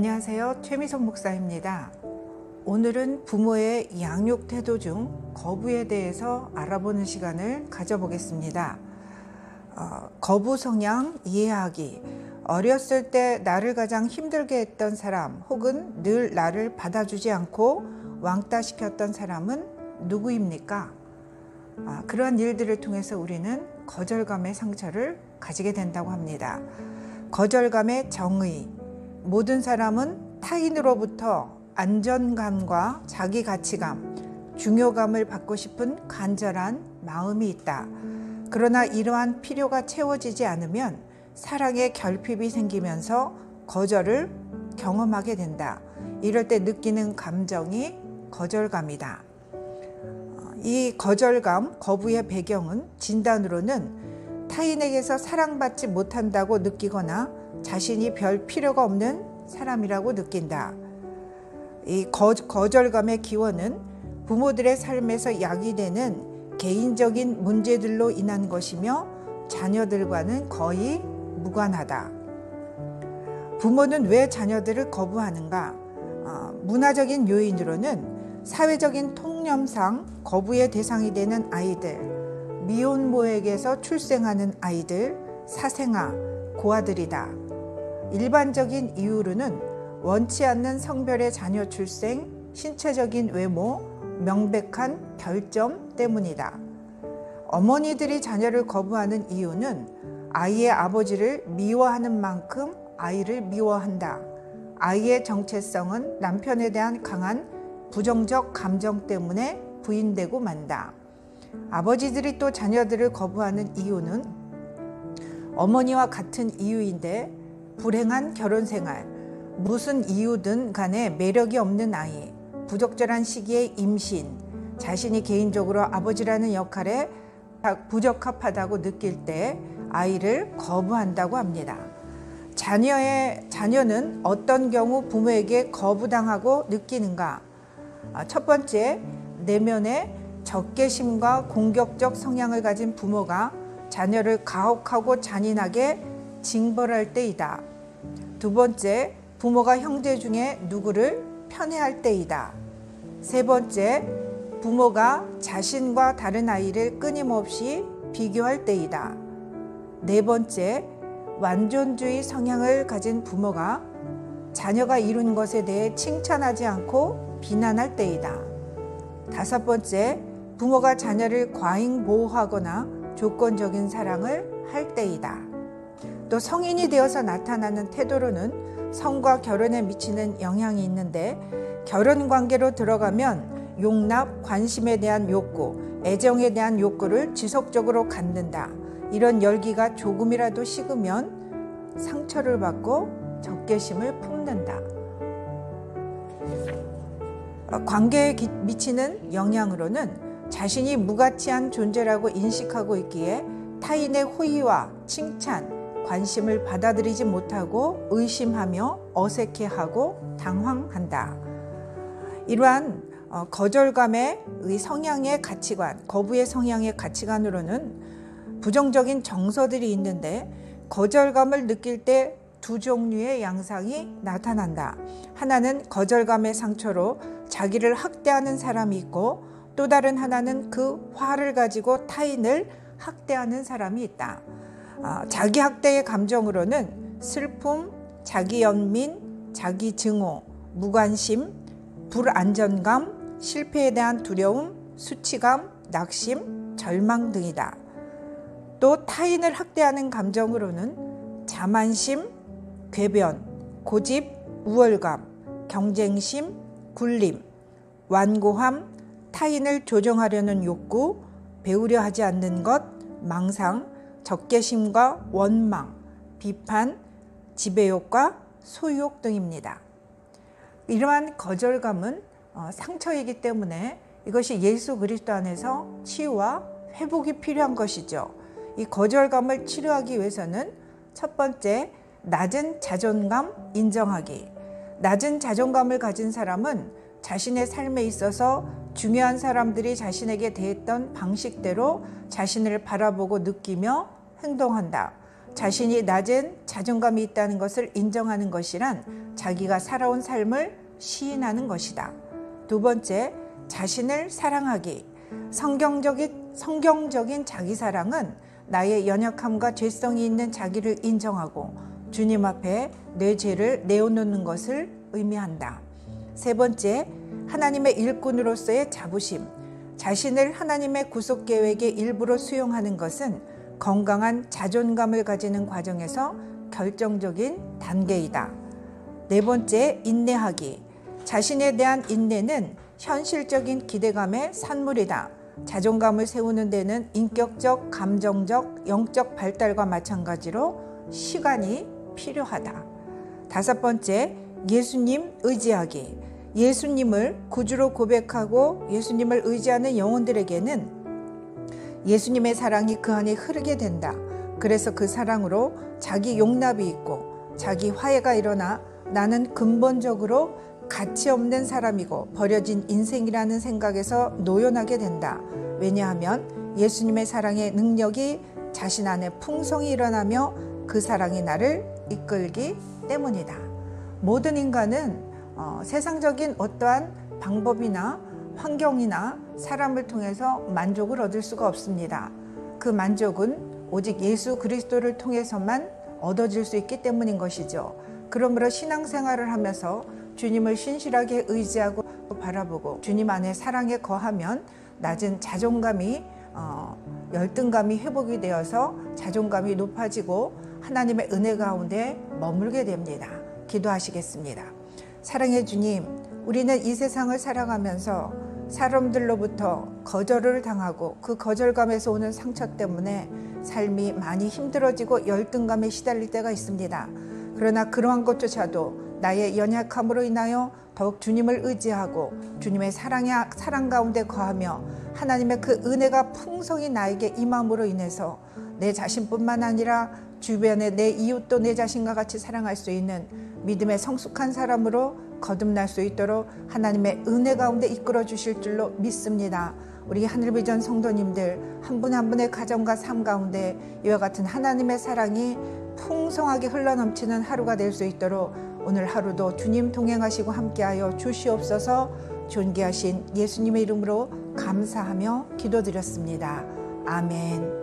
안녕하세요. 최미선 목사입니다. 오늘은 부모의 양육 태도 중 거부에 대해서 알아보는 시간을 가져보겠습니다. 거부 성향 이해하기. 어렸을 때 나를 가장 힘들게 했던 사람 혹은 늘 나를 받아주지 않고 왕따시켰던 사람은 누구입니까? 그러한 일들을 통해서 우리는 거절감의 상처를 가지게 된다고 합니다. 거절감의 정의. 모든 사람은 타인으로부터 안전감과 자기 가치감, 중요감을 받고 싶은 간절한 마음이 있다. 그러나 이러한 필요가 채워지지 않으면 사랑의 결핍이 생기면서 거절을 경험하게 된다. 이럴 때 느끼는 감정이 거절감이다. 이 거절감, 거부의 배경은 진단으로는 타인에게서 사랑받지 못한다고 느끼거나 자신이 별 필요가 없는 사람이라고 느낀다. 이 거절감의 기원은 부모들의 삶에서 야기되는 개인적인 문제들로 인한 것이며 자녀들과는 거의 무관하다. 부모는 왜 자녀들을 거부하는가? 문화적인 요인으로는 사회적인 통념상 거부의 대상이 되는 아이들, 미혼모에게서 출생하는 아이들, 사생아, 고아들이다. 일반적인 이유로는 원치 않는 성별의 자녀 출생, 신체적인 외모, 명백한 결점 때문이다. 어머니들이 자녀를 거부하는 이유는 아이의 아버지를 미워하는 만큼 아이를 미워한다. 아이의 정체성은 남편에 대한 강한 부정적 감정 때문에 부인되고 만다. 아버지들이 또 자녀들을 거부하는 이유는 어머니와 같은 이유인데 불행한 결혼생활, 무슨 이유든 간에 매력이 없는 아이, 부적절한 시기에 임신, 자신이 개인적으로 아버지라는 역할에 부적합하다고 느낄 때 아이를 거부한다고 합니다. 자녀는 어떤 경우 부모에게 거부당하고 느끼는가? 첫 번째, 내면에 적개심과 공격적 성향을 가진 부모가 자녀를 가혹하고 잔인하게 징벌할 때이다. 두 번째, 부모가 형제 중에 누구를 편애할 때이다. 세 번째, 부모가 자신과 다른 아이를 끊임없이 비교할 때이다. 네 번째, 완전주의 성향을 가진 부모가 자녀가 이룬 것에 대해 칭찬하지 않고 비난할 때이다. 다섯 번째, 부모가 자녀를 과잉 보호하거나 조건적인 사랑을 할 때이다. 또 성인이 되어서 나타나는 태도로는 성과 결혼에 미치는 영향이 있는데 결혼 관계로 들어가면 용납, 관심에 대한 욕구, 애정에 대한 욕구를 지속적으로 갖는다. 이런 열기가 조금이라도 식으면 상처를 받고 적개심을 품는다. 관계에 미치는 영향으로는 자신이 무가치한 존재라고 인식하고 있기에 타인의 호의와 칭찬, 관심을 받아들이지 못하고 의심하며 어색해하고 당황한다. 이러한 거절감의 성향의 가치관, 거부의 성향의 가치관으로는 부정적인 정서들이 있는데 거절감을 느낄 때 두 종류의 양상이 나타난다. 하나는 거절감의 상처로 자기를 학대하는 사람이 있고 또 다른 하나는 그 화를 가지고 타인을 학대하는 사람이 있다. 자기 학대의 감정으로는 슬픔, 자기 연민, 자기 증오, 무관심, 불안전감, 실패에 대한 두려움, 수치감, 낙심, 절망 등이다. 또 타인을 학대하는 감정으로는 자만심, 궤변, 고집, 우월감, 경쟁심, 굴림, 완고함, 타인을 조종하려는 욕구, 배우려 하지 않는 것, 망상, 적개심과 원망, 비판, 지배욕과 소유욕 등입니다. 이러한 거절감은 상처이기 때문에 이것이 예수 그리스도 안에서 치유와 회복이 필요한 것이죠. 이 거절감을 치료하기 위해서는 첫 번째, 낮은 자존감 인정하기. 낮은 자존감을 가진 사람은 자신의 삶에 있어서 중요한 사람들이 자신에게 대했던 방식대로 자신을 바라보고 느끼며 행동한다. 자신이 낮은 자존감이 있다는 것을 인정하는 것이란 자기가 살아온 삶을 시인하는 것이다. 두 번째, 자신을 사랑하기. 성경적인 자기사랑은 나의 연약함과 죄성이 있는 자기를 인정하고 주님 앞에 내 죄를 내어놓는 것을 의미한다. 세 번째, 하나님의 일꾼으로서의 자부심. 자신을 하나님의 구속 계획의 일부로 수용하는 것은 건강한 자존감을 가지는 과정에서 결정적인 단계이다. 네 번째, 인내하기. 자신에 대한 인내는 현실적인 기대감의 산물이다. 자존감을 세우는 데는 인격적, 감정적, 영적 발달과 마찬가지로 시간이 필요하다. 다섯 번째, 예수님 의지하기. 예수님을 구주로 고백하고 예수님을 의지하는 영혼들에게는 예수님의 사랑이 그 안에 흐르게 된다. 그래서 그 사랑으로 자기 용납이 있고 자기 화해가 일어나 나는 근본적으로 가치 없는 사람이고 버려진 인생이라는 생각에서 노연하게 된다. 왜냐하면 예수님의 사랑의 능력이 자신 안에 풍성히 일어나며 그 사랑이 나를 이끌기 때문이다. 모든 인간은 세상적인 어떠한 방법이나 환경이나 사람을 통해서 만족을 얻을 수가 없습니다. 그 만족은 오직 예수 그리스도를 통해서만 얻어질 수 있기 때문인 것이죠. 그러므로 신앙생활을 하면서 주님을 신실하게 의지하고 바라보고 주님 안에 사랑에 거하면 낮은 자존감이 열등감이 회복이 되어서 자존감이 높아지고 하나님의 은혜 가운데 머물게 됩니다. 기도하시겠습니다. 사랑의 주님, 우리는 이 세상을 살아가면서 사람들로부터 거절을 당하고 그 거절감에서 오는 상처 때문에 삶이 많이 힘들어지고 열등감에 시달릴 때가 있습니다. 그러나 그러한 것조차도 나의 연약함으로 인하여 더욱 주님을 의지하고 주님의 사랑 가운데 거하며 하나님의 그 은혜가 풍성히 나에게 임함으로 인해서 내 자신뿐만 아니라 주변의 내 이웃도 내 자신과 같이 사랑할 수 있는 믿음의 성숙한 사람으로 거듭날 수 있도록 하나님의 은혜 가운데 이끌어 주실 줄로 믿습니다. 우리 하늘비전 성도님들 한 분 한 분의 가정과 삶 가운데 이와 같은 하나님의 사랑이 풍성하게 흘러넘치는 하루가 될 수 있도록 오늘 하루도 주님 동행하시고 함께하여 주시옵소서. 존귀하신 예수님의 이름으로 감사하며 기도드렸습니다. 아멘.